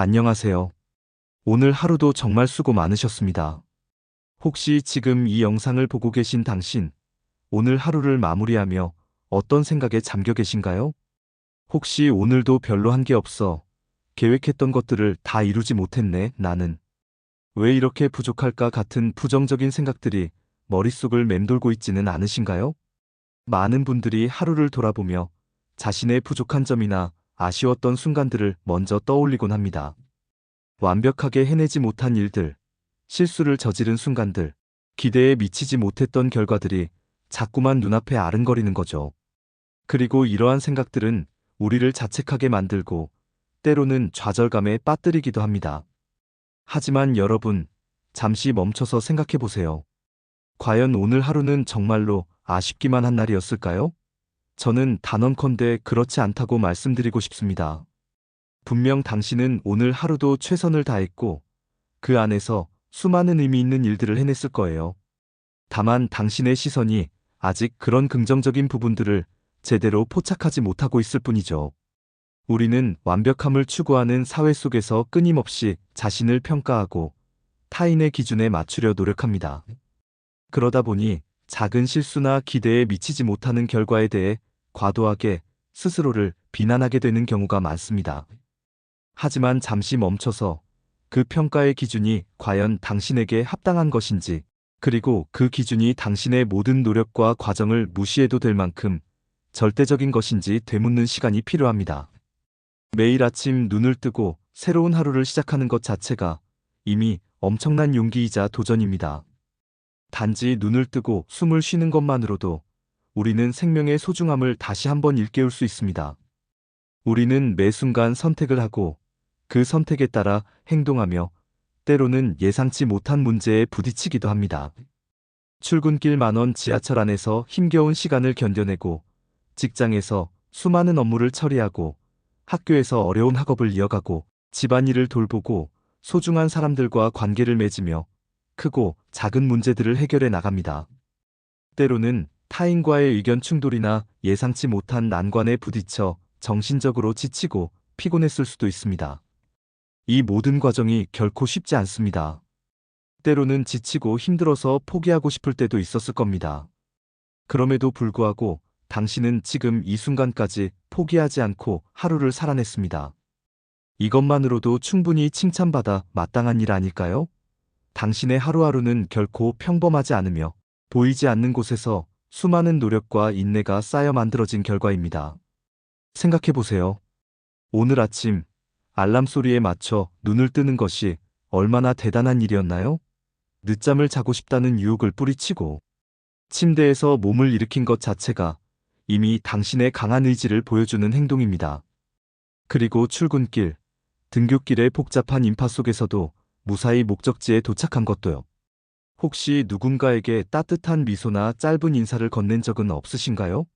안녕하세요. 오늘 하루도 정말 수고 많으셨습니다. 혹시 지금 이 영상을 보고 계신 당신, 오늘 하루를 마무리하며 어떤 생각에 잠겨 계신가요? 혹시 오늘도 별로 한 게 없어. 계획했던 것들을 다 이루지 못했네, 나는. 왜 이렇게 부족할까 같은 부정적인 생각들이 머릿속을 맴돌고 있지는 않으신가요? 많은 분들이 하루를 돌아보며 자신의 부족한 점이나 아쉬웠던 순간들을 먼저 떠올리곤 합니다. 완벽하게 해내지 못한 일들, 실수를 저지른 순간들, 기대에 미치지 못했던 결과들이 자꾸만 눈앞에 아른거리는 거죠. 그리고 이러한 생각들은 우리를 자책하게 만들고 때로는 좌절감에 빠뜨리기도 합니다. 하지만 여러분, 잠시 멈춰서 생각해 보세요. 과연 오늘 하루는 정말로 아쉽기만 한 날이었을까요? 저는 단언컨대 그렇지 않다고 말씀드리고 싶습니다. 분명 당신은 오늘 하루도 최선을 다했고 그 안에서 수많은 의미 있는 일들을 해냈을 거예요. 다만 당신의 시선이 아직 그런 긍정적인 부분들을 제대로 포착하지 못하고 있을 뿐이죠. 우리는 완벽함을 추구하는 사회 속에서 끊임없이 자신을 평가하고 타인의 기준에 맞추려 노력합니다. 그러다 보니 작은 실수나 기대에 미치지 못하는 결과에 대해 과도하게 스스로를 비난하게 되는 경우가 많습니다. 하지만 잠시 멈춰서 그 평가의 기준이 과연 당신에게 합당한 것인지, 그리고 그 기준이 당신의 모든 노력과 과정을 무시해도 될 만큼 절대적인 것인지 되묻는 시간이 필요합니다. 매일 아침 눈을 뜨고 새로운 하루를 시작하는 것 자체가 이미 엄청난 용기이자 도전입니다. 단지 눈을 뜨고 숨을 쉬는 것만으로도 우리는 생명의 소중함을 다시 한번 일깨울 수 있습니다. 우리는 매 순간 선택을 하고 그 선택에 따라 행동하며 때로는 예상치 못한 문제에 부딪히기도 합니다. 출근길 만원 지하철 안에서 힘겨운 시간을 견뎌내고 직장에서 수많은 업무를 처리하고 학교에서 어려운 학업을 이어가고 집안일을 돌보고 소중한 사람들과 관계를 맺으며 크고 작은 문제들을 해결해 나갑니다. 때로는 타인과의 의견 충돌이나 예상치 못한 난관에 부딪혀 정신적으로 지치고 피곤했을 수도 있습니다. 이 모든 과정이 결코 쉽지 않습니다. 때로는 지치고 힘들어서 포기하고 싶을 때도 있었을 겁니다. 그럼에도 불구하고 당신은 지금 이 순간까지 포기하지 않고 하루를 살아냈습니다. 이것만으로도 충분히 칭찬받아 마땅한 일 아닐까요? 당신의 하루하루는 결코 평범하지 않으며 보이지 않는 곳에서 수많은 노력과 인내가 쌓여 만들어진 결과입니다. 생각해 보세요. 오늘 아침 알람 소리에 맞춰 눈을 뜨는 것이 얼마나 대단한 일이었나요? 늦잠을 자고 싶다는 유혹을 뿌리치고 침대에서 몸을 일으킨 것 자체가 이미 당신의 강한 의지를 보여주는 행동입니다. 그리고 출근길, 등굣길의 복잡한 인파 속에서도 무사히 목적지에 도착한 것도요. 혹시 누군가에게 따뜻한 미소나 짧은 인사를 건넨 적은 없으신가요?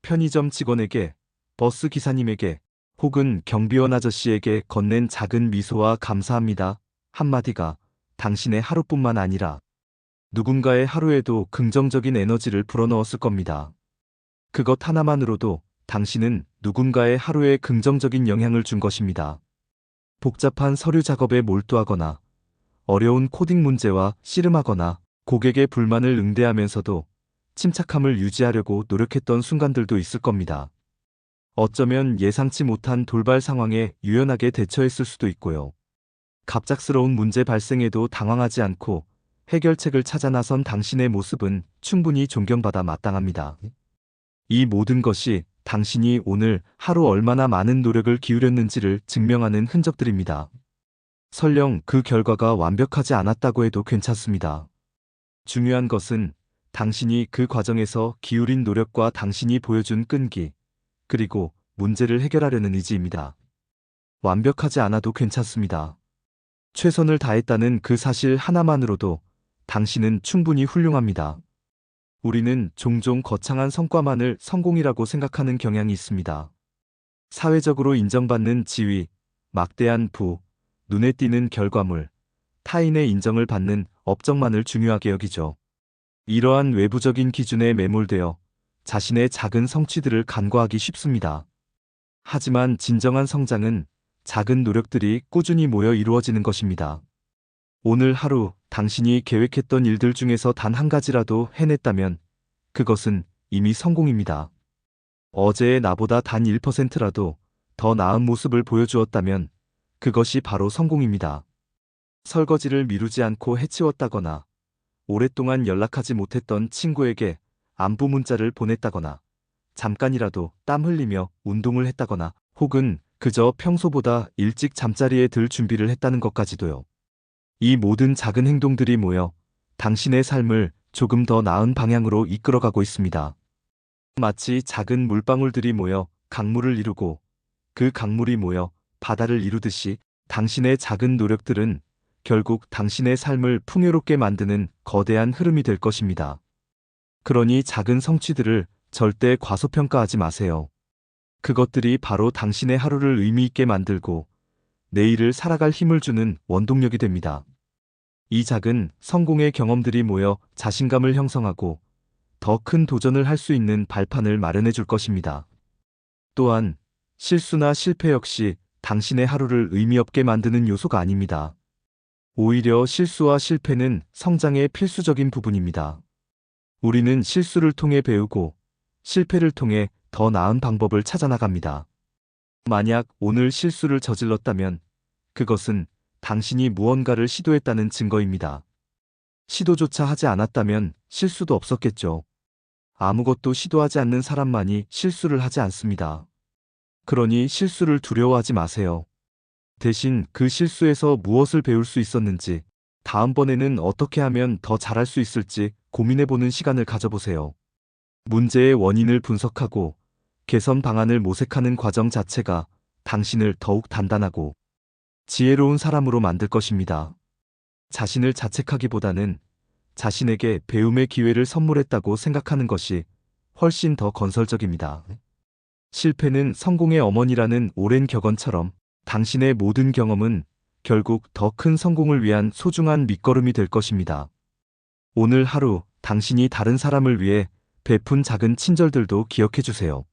편의점 직원에게, 버스 기사님에게, 혹은 경비원 아저씨에게 건넨 작은 미소와 감사합니다 한마디가 당신의 하루뿐만 아니라 누군가의 하루에도 긍정적인 에너지를 불어넣었을 겁니다. 그것 하나만으로도 당신은 누군가의 하루에 긍정적인 영향을 준 것입니다. 복잡한 서류 작업에 몰두하거나 어려운 코딩 문제와 씨름하거나 고객의 불만을 응대하면서도 침착함을 유지하려고 노력했던 순간들도 있을 겁니다. 어쩌면 예상치 못한 돌발 상황에 유연하게 대처했을 수도 있고요. 갑작스러운 문제 발생에도 당황하지 않고 해결책을 찾아 나선 당신의 모습은 충분히 존경받아 마땅합니다. 이 모든 것이 당신이 오늘 하루 얼마나 많은 노력을 기울였는지를 증명하는 흔적들입니다. 설령 그 결과가 완벽하지 않았다고 해도 괜찮습니다. 중요한 것은 당신이 그 과정에서 기울인 노력과 당신이 보여준 끈기, 그리고 문제를 해결하려는 의지입니다. 완벽하지 않아도 괜찮습니다. 최선을 다했다는 그 사실 하나만으로도 당신은 충분히 훌륭합니다. 우리는 종종 거창한 성과만을 성공이라고 생각하는 경향이 있습니다. 사회적으로 인정받는 지위, 막대한 부, 눈에 띄는 결과물, 타인의 인정을 받는 업적만을 중요하게 여기죠. 이러한 외부적인 기준에 매몰되어 자신의 작은 성취들을 간과하기 쉽습니다. 하지만 진정한 성장은 작은 노력들이 꾸준히 모여 이루어지는 것입니다. 오늘 하루 당신이 계획했던 일들 중에서 단 한 가지라도 해냈다면 그것은 이미 성공입니다. 어제의 나보다 단 1%라도 더 나은 모습을 보여주었다면 그것이 바로 성공입니다. 설거지를 미루지 않고 해치웠다거나 오랫동안 연락하지 못했던 친구에게 안부 문자를 보냈다거나 잠깐이라도 땀 흘리며 운동을 했다거나 혹은 그저 평소보다 일찍 잠자리에 들 준비를 했다는 것까지도요. 이 모든 작은 행동들이 모여 당신의 삶을 조금 더 나은 방향으로 이끌어가고 있습니다. 마치 작은 물방울들이 모여 강물을 이루고 그 강물이 모여 바다를 이루듯이 당신의 작은 노력들은 결국 당신의 삶을 풍요롭게 만드는 거대한 흐름이 될 것입니다. 그러니 작은 성취들을 절대 과소평가하지 마세요. 그것들이 바로 당신의 하루를 의미 있게 만들고 내일을 살아갈 힘을 주는 원동력이 됩니다. 이 작은 성공의 경험들이 모여 자신감을 형성하고 더 큰 도전을 할 수 있는 발판을 마련해 줄 것입니다. 또한 실수나 실패 역시 당신의 하루를 의미 없게 만드는 요소가 아닙니다. 오히려 실수와 실패는 성장의 필수적인 부분입니다. 우리는 실수를 통해 배우고 실패를 통해 더 나은 방법을 찾아나갑니다. 만약 오늘 실수를 저질렀다면 그것은 당신이 무언가를 시도했다는 증거입니다. 시도조차 하지 않았다면 실수도 없었겠죠. 아무것도 시도하지 않는 사람만이 실수를 하지 않습니다. 그러니 실수를 두려워하지 마세요. 대신 그 실수에서 무엇을 배울 수 있었는지, 다음번에는 어떻게 하면 더 잘할 수 있을지 고민해보는 시간을 가져보세요. 문제의 원인을 분석하고 개선 방안을 모색하는 과정 자체가 당신을 더욱 단단하고 지혜로운 사람으로 만들 것입니다. 자신을 자책하기보다는 자신에게 배움의 기회를 선물했다고 생각하는 것이 훨씬 더 건설적입니다. 실패는 성공의 어머니라는 오랜 격언처럼 당신의 모든 경험은 결국 더 큰 성공을 위한 소중한 밑거름이 될 것입니다. 오늘 하루 당신이 다른 사람을 위해 베푼 작은 친절들도 기억해 주세요.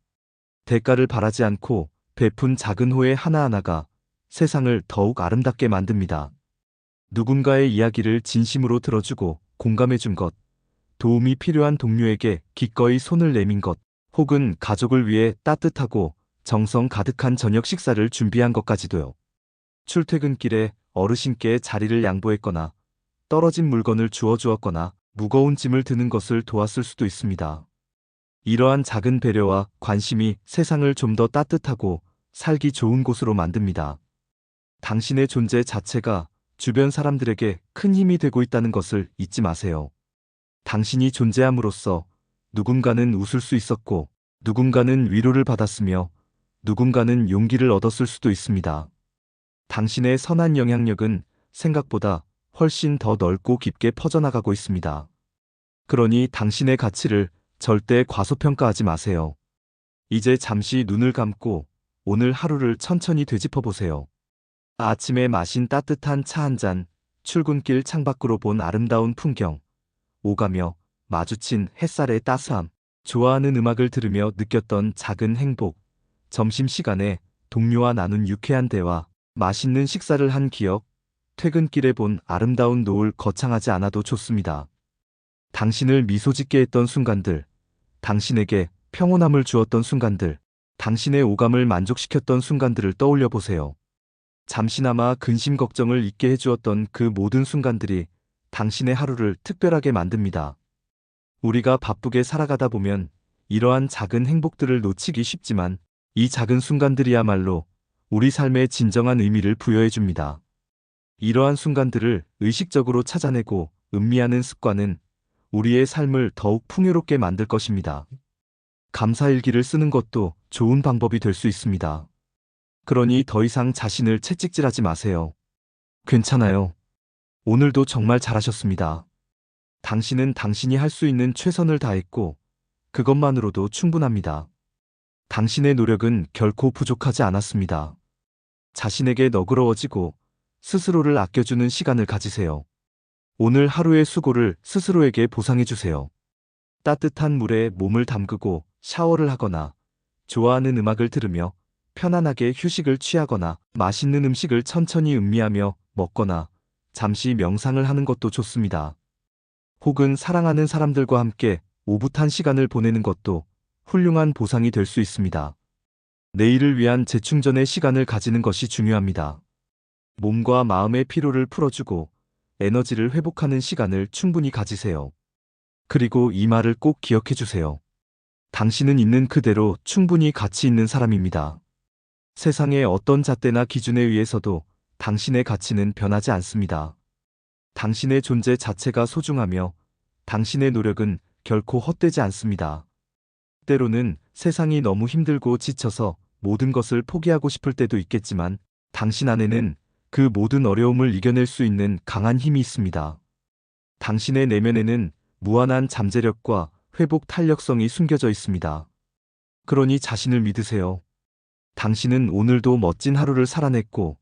대가를 바라지 않고 베푼 작은 호의 하나하나가 세상을 더욱 아름답게 만듭니다. 누군가의 이야기를 진심으로 들어주고 공감해 준 것, 도움이 필요한 동료에게 기꺼이 손을 내민 것, 혹은 가족을 위해 따뜻하고 정성 가득한 저녁 식사를 준비한 것까지도요. 출퇴근길에 어르신께 자리를 양보했거나 떨어진 물건을 주워주었거나 무거운 짐을 드는 것을 도왔을 수도 있습니다. 이러한 작은 배려와 관심이 세상을 좀 더 따뜻하고 살기 좋은 곳으로 만듭니다. 당신의 존재 자체가 주변 사람들에게 큰 힘이 되고 있다는 것을 잊지 마세요. 당신이 존재함으로써 누군가는 웃을 수 있었고, 누군가는 위로를 받았으며, 누군가는 용기를 얻었을 수도 있습니다. 당신의 선한 영향력은 생각보다 훨씬 더 넓고 깊게 퍼져나가고 있습니다. 그러니 당신의 가치를 절대 과소평가하지 마세요. 이제 잠시 눈을 감고 오늘 하루를 천천히 되짚어 보세요. 아침에 마신 따뜻한 차 한 잔, 출근길 창밖으로 본 아름다운 풍경, 오가며 마주친 햇살의 따스함, 좋아하는 음악을 들으며 느꼈던 작은 행복, 점심시간에 동료와 나눈 유쾌한 대화, 맛있는 식사를 한 기억, 퇴근길에 본 아름다운 노을 거창하지 않아도 좋습니다. 당신을 미소 짓게 했던 순간들, 당신에게 평온함을 주었던 순간들, 당신의 오감을 만족시켰던 순간들을 떠올려 보세요. 잠시나마 근심 걱정을 잊게 해주었던 그 모든 순간들이 당신의 하루를 특별하게 만듭니다. 우리가 바쁘게 살아가다 보면 이러한 작은 행복들을 놓치기 쉽지만 이 작은 순간들이야말로 우리 삶에 진정한 의미를 부여해 줍니다. 이러한 순간들을 의식적으로 찾아내고 음미하는 습관은 우리의 삶을 더욱 풍요롭게 만들 것입니다. 감사일기를 쓰는 것도 좋은 방법이 될 수 있습니다. 그러니 더 이상 자신을 채찍질하지 마세요. 괜찮아요. 오늘도 정말 잘하셨습니다. 당신은 당신이 할 수 있는 최선을 다했고 그것만으로도 충분합니다. 당신의 노력은 결코 부족하지 않았습니다. 자신에게 너그러워지고 스스로를 아껴주는 시간을 가지세요. 오늘 하루의 수고를 스스로에게 보상해 주세요. 따뜻한 물에 몸을 담그고 샤워를 하거나 좋아하는 음악을 들으며 편안하게 휴식을 취하거나 맛있는 음식을 천천히 음미하며 먹거나 잠시 명상을 하는 것도 좋습니다. 혹은 사랑하는 사람들과 함께 오붓한 시간을 보내는 것도 훌륭한 보상이 될 수 있습니다. 내일을 위한 재충전의 시간을 가지는 것이 중요합니다. 몸과 마음의 피로를 풀어주고 에너지를 회복하는 시간을 충분히 가지세요. 그리고 이 말을 꼭 기억해 주세요. 당신은 있는 그대로 충분히 가치 있는 사람입니다. 세상의 어떤 잣대나 기준에 의해서도 당신의 가치는 변하지 않습니다. 당신의 존재 자체가 소중하며 당신의 노력은 결코 헛되지 않습니다. 때로는 세상이 너무 힘들고 지쳐서 모든 것을 포기하고 싶을 때도 있겠지만 당신 안에는 그 모든 어려움을 이겨낼 수 있는 강한 힘이 있습니다. 당신의 내면에는 무한한 잠재력과 회복 탄력성이 숨겨져 있습니다. 그러니 자신을 믿으세요. 당신은 오늘도 멋진 하루를 살아냈고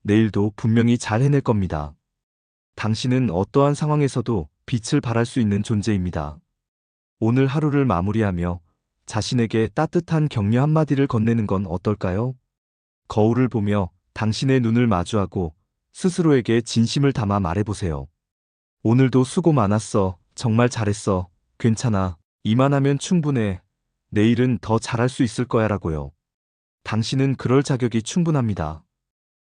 내일도 분명히 잘 해낼 겁니다. 당신은 어떠한 상황에서도 빛을 발할 수 있는 존재입니다. 오늘 하루를 마무리하며 자신에게 따뜻한 격려 한마디를 건네는 건 어떨까요? 거울을 보며 당신의 눈을 마주하고 스스로에게 진심을 담아 말해보세요. 오늘도 수고 많았어. 정말 잘했어. 괜찮아. 이만하면 충분해. 내일은 더 잘할 수 있을 거야 라고요. 당신은 그럴 자격이 충분합니다.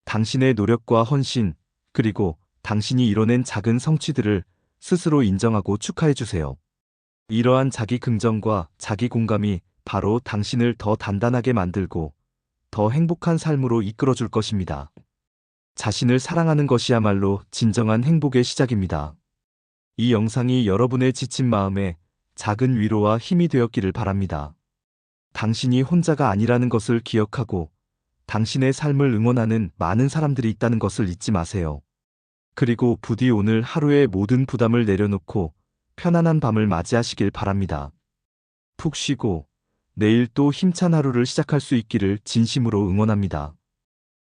당신의 노력과 헌신, 그리고 당신이 이뤄낸 작은 성취들을 스스로 인정하고 축하해 주세요. 이러한 자기 긍정과 자기 공감이 바로 당신을 더 단단하게 만들고 더 행복한 삶으로 이끌어 줄 것입니다. 자신을 사랑하는 것이야말로 진정한 행복의 시작입니다. 이 영상이 여러분의 지친 마음에 작은 위로와 힘이 되었기를 바랍니다. 당신이 혼자가 아니라는 것을 기억하고 당신의 삶을 응원하는 많은 사람들이 있다는 것을 잊지 마세요. 그리고 부디 오늘 하루의 모든 부담을 내려놓고 편안한 밤을 맞이하시길 바랍니다. 푹 쉬고 내일 또 힘찬 하루를 시작할 수 있기를 진심으로 응원합니다.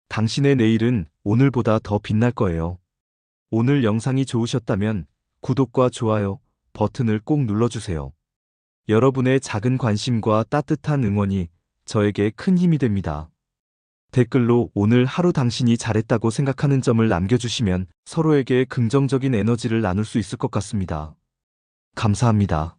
당신의 내일은 오늘보다 더 빛날 거예요. 오늘 영상이 좋으셨다면 구독과 좋아요 버튼을 꼭 눌러주세요. 여러분의 작은 관심과 따뜻한 응원이 저에게 큰 힘이 됩니다. 댓글로 오늘 하루 당신이 잘했다고 생각하는 점을 남겨주시면 서로에게 긍정적인 에너지를 나눌 수 있을 것 같습니다. 감사합니다.